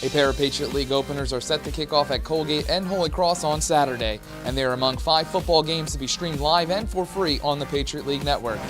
A pair of Patriot League openers are set to kick off at Colgate and Holy Cross on Saturday, and they are among 5 football games to be streamed live and for free on the Patriot League network.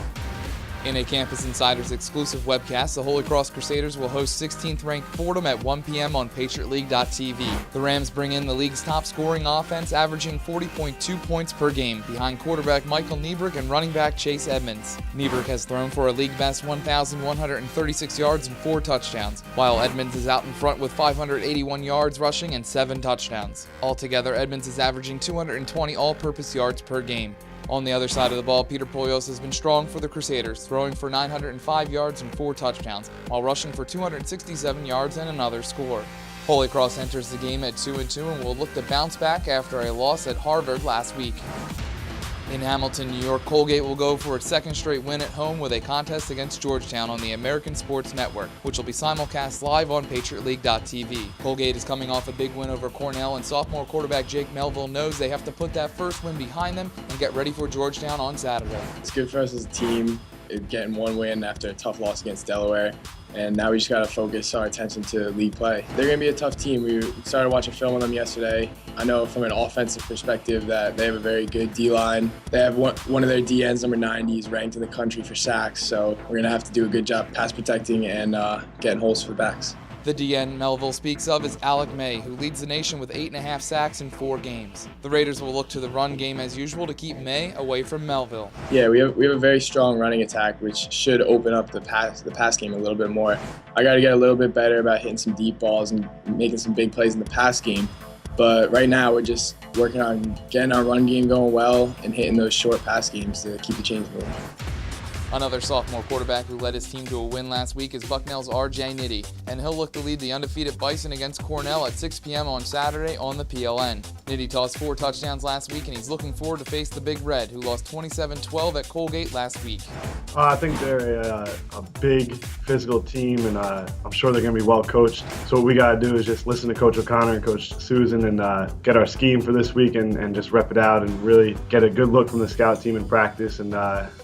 In a Campus Insiders exclusive webcast, the Holy Cross Crusaders will host 16th-ranked Fordham at 1 p.m. on PatriotLeague.tv. The Rams bring in the league's top-scoring offense, averaging 40.2 points per game, behind quarterback Michael Niebrick and running back Chase Edmonds. Niebrick has thrown for a league-best 1,136 yards and 4 touchdowns, while Edmonds is out in front with 581 yards rushing and 7 touchdowns. Altogether, Edmonds is averaging 220 all-purpose yards per game. On the other side of the ball, Peter Poyos has been strong for the Crusaders, throwing for 905 yards and 4 touchdowns, while rushing for 267 yards and another score. Holy Cross enters the game at 2-2 and will look to bounce back after a loss at Harvard last week. In Hamilton, New York, Colgate will go for its second straight win at home with a contest against Georgetown on the American Sports Network, which will be simulcast live on PatriotLeague.tv. Colgate is coming off a big win over Cornell, and sophomore quarterback Jake Melville knows they have to put that first win behind them and get ready for Georgetown on Saturday. It's good for us as a team, getting one win after a tough loss against Delaware. And now we just got to focus our attention to league play. They're going to be a tough team. We started watching film on them yesterday. I know from an offensive perspective that they have a very good D-line. They have one of their DNs, number 90, is ranked in the country for sacks. So we're going to have to do a good job pass protecting and getting holes for the backs. The DN Melville speaks of is Alec May, who leads the nation with 8.5 sacks in 4 games. The Raiders will look to the run game as usual to keep May away from Melville. Yeah, we have a very strong running attack, which should open up the pass game a little bit more. I got to get a little bit better about hitting some deep balls and making some big plays in the pass game. But right now, we're just working on getting our run game going well and hitting those short pass games to keep the chains moving. Another sophomore quarterback who led his team to a win last week is Bucknell's R.J. Nitti, and he'll look to lead the undefeated Bison against Cornell at 6 p.m. on Saturday on the PLN. Nitti tossed 4 touchdowns last week, and he's looking forward to face the Big Red, who lost 27-12 at Colgate last week. I think they're a big physical team, and I'm sure they're going to be well coached. So what we got to do is just listen to Coach O'Connor and Coach Susan and get our scheme for this week and just rep it out and really get a good look from the scout team in practice and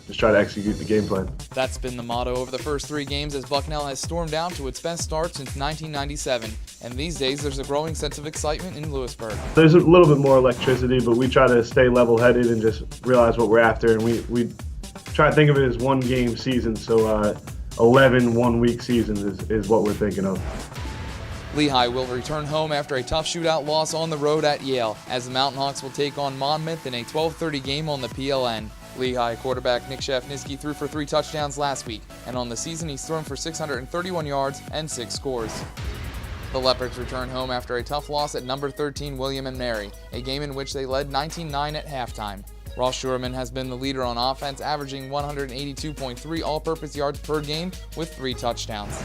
just try to execute the game plan. That's been the motto over the first 3 games as Bucknell has stormed down to its best start since 1997. And these days, there's a growing sense of excitement in Lewisburg. There's a little bit more electricity, but we try to stay level-headed and just realize what we're after. And we try to think of it as 1 game season, so 11 one-week seasons is what we're thinking of. Lehigh will return home after a tough shootout loss on the road at Yale, as the Mountain Hawks will take on Monmouth in a 12:30 game on the PLN. Lehigh quarterback Nick Shafniski threw for 3 touchdowns last week, and on the season he's thrown for 631 yards and 6 scores. The Leopards return home after a tough loss at number 13 William & Mary, a game in which they led 19-9 at halftime. Ross Schurman has been the leader on offense, averaging 182.3 all-purpose yards per game with 3 touchdowns.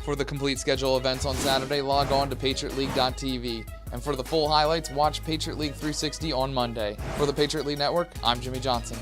For the complete schedule of events on Saturday, log on to PatriotLeague.tv. And for the full highlights, watch Patriot League 360 on Monday. For the Patriot League Network, I'm Jimmy Johnson.